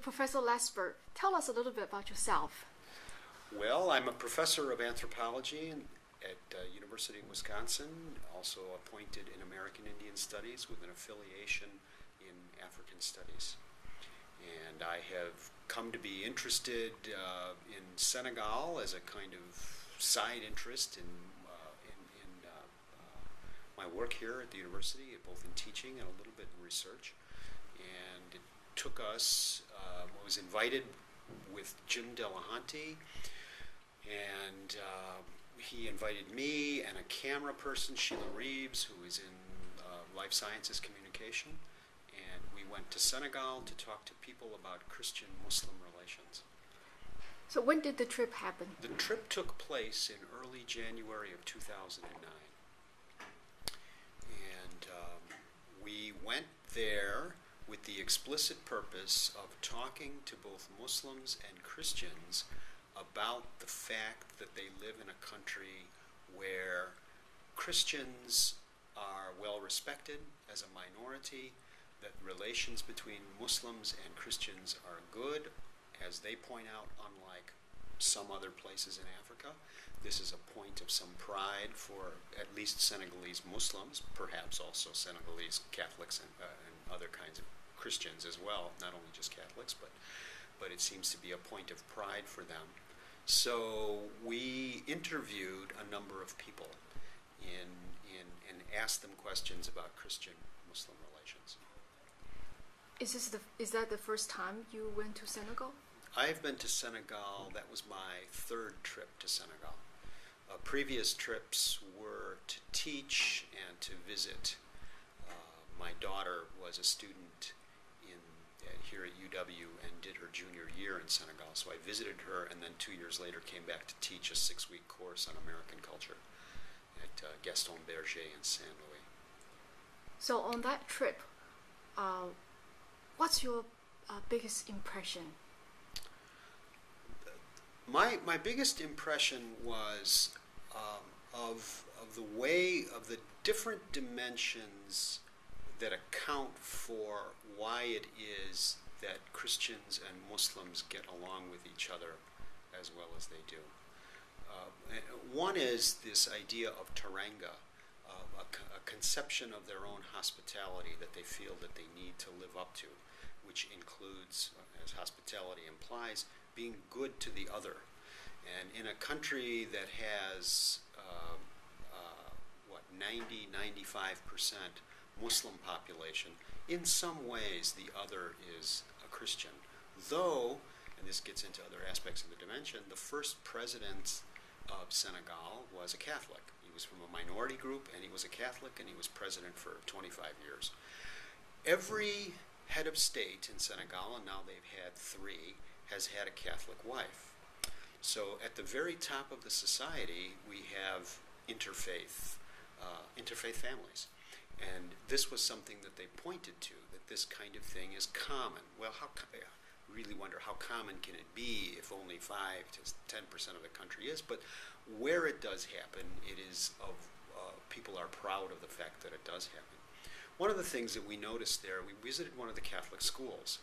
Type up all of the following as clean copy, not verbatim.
Professor Lasberg, tell us a little bit about yourself. Well, I'm a professor of anthropology at University of Wisconsin, also appointed in American Indian Studies with an affiliation in African Studies. And I have come to be interested in Senegal as a kind of side interest in my work here at the university, both in teaching and a little bit in research. And it took us, I was invited with Jim Delahanty, and he invited me and a camera person, Sheila Reeves, who is in life sciences communication, and we went to Senegal to talk to people about Christian-Muslim relations. So when did the trip happen? The trip took place in early January of 2009. And we went there with the explicit purpose of talking to both Muslims and Christians about the fact that they live in a country where Christians are well respected as a minority, that relations between Muslims and Christians are good, as they point out, unlike some other places in Africa. This is a point of some pride for at least Senegalese Muslims, perhaps also Senegalese Catholics and other kinds of Christians as well, not only just Catholics, but it seems to be a point of pride for them. So we interviewed a number of people and asked them questions about Christian-Muslim relations. Is that the first time you went to Senegal? I've been to Senegal. That was my third trip to Senegal. Previous trips were to teach and to visit. My daughter was a student here at UW and did her junior year in Senegal, so I visited her and then 2 years later came back to teach a 6-week course on American culture at Gaston Berger in Saint Louis. So on that trip, what's your biggest impression? My biggest impression was of the different dimensions that account for why it is that Christians and Muslims get along with each other as well as they do. One is this idea of teranga, a conception of their own hospitality that they feel that they need to live up to, which includes, as hospitality implies, being good to the other. And in a country that has 90-95% Muslim population, in some ways the other is a Christian. Though, and this gets into other aspects of the dimension, the first president of Senegal was a Catholic. He was from a minority group and he was a Catholic and he was president for 25 years. Every head of state in Senegal, and now they've had 3, has had a Catholic wife. So at the very top of the society, we have interfaith families. And this was something that they pointed to, that this kind of thing is common. Well, I really wonder how common can it be if only 5 to 10% of the country is, but where it does happen, it is people are proud of the fact that it does happen. One of the things that we noticed there, we visited one of the Catholic schools,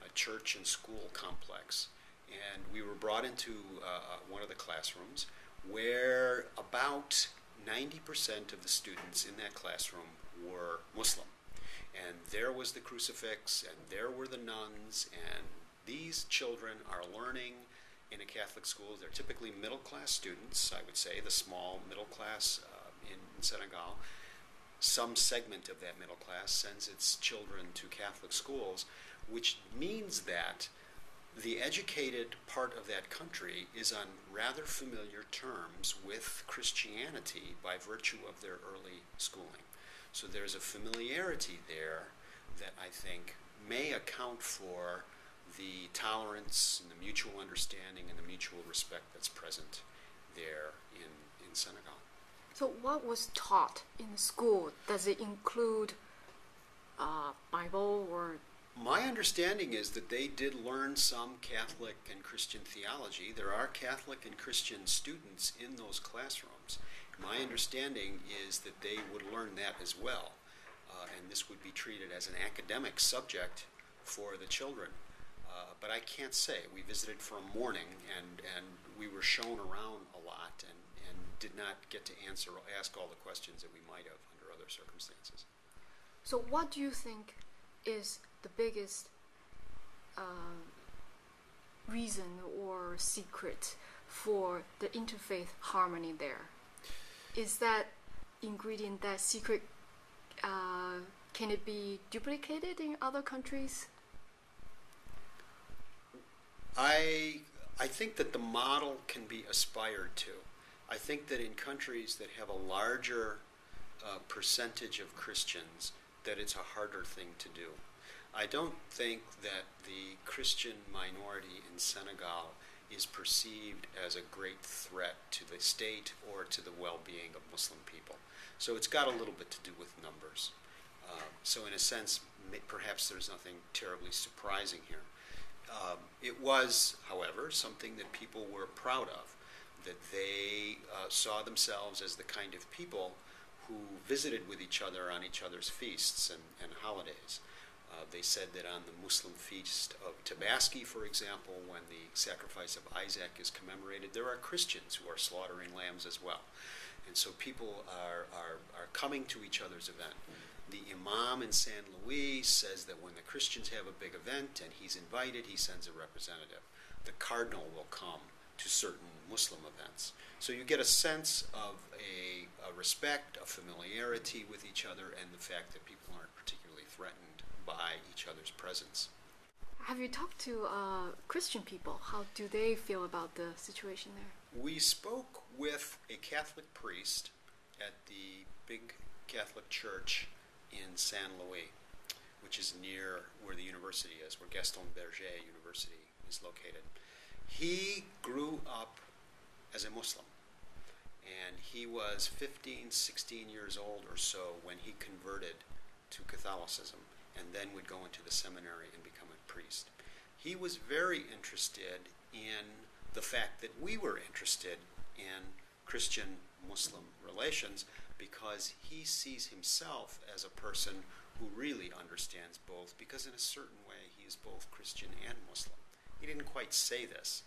a church and school complex, and we were brought into one of the classrooms where about 90% of the students in that classroom were Muslim. And there was the crucifix, and there were the nuns, and these children are learning in a Catholic school. They're typically middle-class students, I would say, the small middle class in Senegal. Some segment of that middle class sends its children to Catholic schools, which means that the educated part of that country is on rather familiar terms with Christianity by virtue of their early schooling. So there's a familiarity there that I think may account for the tolerance and the mutual understanding and the mutual respect that's present there in Senegal. So what was taught in the school? Does it include Bible or? My understanding is that they did learn some Catholic and Christian theology. There are Catholic and Christian students in those classrooms. My understanding is that they would learn that as well, and this would be treated as an academic subject for the children. But I can't say. We visited for a morning, and we were shown around a lot, and did not get to ask all the questions that we might have under other circumstances. So what do you think is the biggest reason or secret for the interfaith harmony there? Is that ingredient, that secret, can it be duplicated in other countries? I think that the model can be aspired to. I think that in countries that have a larger percentage of Christians, that it's a harder thing to do. I don't think that the Christian minority in Senegal is perceived as a great threat to the state or to the well-being of Muslim people. So it's got a little bit to do with numbers. So in a sense, perhaps there's nothing terribly surprising here. It was, however, something that people were proud of, that they saw themselves as the kind of people who visited with each other on each other's feasts and holidays. They said that on the Muslim feast of Tabaski, for example, when the sacrifice of Isaac is commemorated, there are Christians who are slaughtering lambs as well. And so people are coming to each other's event. The Imam in San Luis says that when the Christians have a big event and he's invited, he sends a representative. The cardinal will come to certain Muslim events. So you get a sense of a respect, a familiarity with each other, and the fact that people aren't particularly threatened by each other's presence. Have you talked to Christian people? How do they feel about the situation there? We spoke with a Catholic priest at the big Catholic church in San Luis, which is near where the university is, where Gaston Berger University is located. He grew up as a Muslim, and he was 15, 16 years old or so when he converted to Catholicism, and then would go into the seminary and become a priest. He was very interested in the fact that we were interested in Christian-Muslim relations, because he sees himself as a person who really understands both, because in a certain way he is both Christian and Muslim. He didn't quite say this,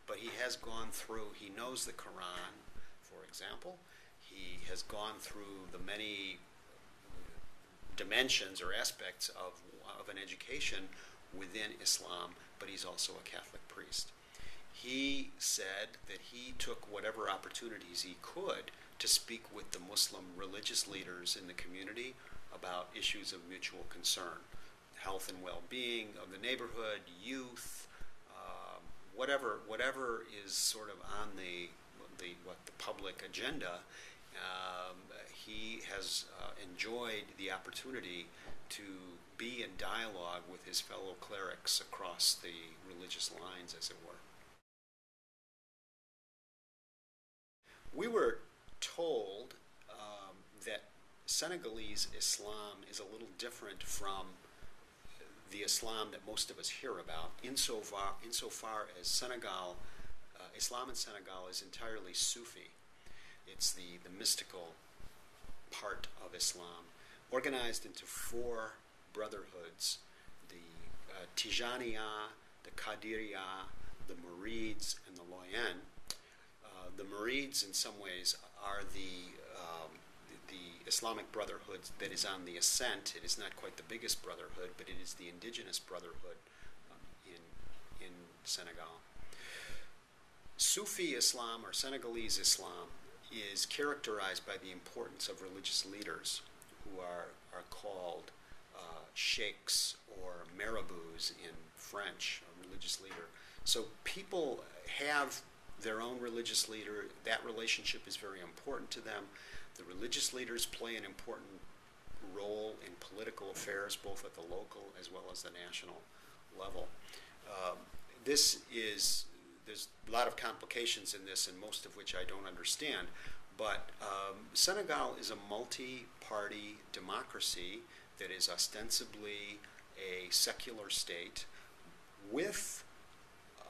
but he has gone through, he knows the Quran, for example. He has gone through the many dimensions or aspects of an education within Islam, but he's also a Catholic priest. He said that he took whatever opportunities he could to speak with the Muslim religious leaders in the community about issues of mutual concern, health and well-being of the neighborhood, youth, whatever is sort of on the public agenda. He has enjoyed the opportunity to be in dialogue with his fellow clerics across the religious lines, as it were. We were told that Senegalese Islam is a little different from the Islam that most of us hear about, insofar as Senegal, Islam in Senegal is entirely Sufi. It's the mystical part of Islam, organized into 4 brotherhoods: the Tijaniya, the Qadiriya, the Murids, and the Loyen. The Murids, in some ways, are the Islamic brotherhood that is on the ascent. It is not quite the biggest brotherhood, but it is the indigenous brotherhood in Senegal. Sufi Islam, or Senegalese Islam, is characterized by the importance of religious leaders who are called sheikhs, or marabouts in French, a religious leader. So people have their own religious leader. That relationship is very important to them. The religious leaders play an important role in political affairs, both at the local as well as the national level. There's a lot of complications in this, and most of which I don't understand. But Senegal is a multi-party democracy that is ostensibly a secular state with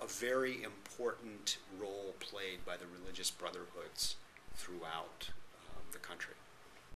a very important role played by the religious brotherhoods throughout the country.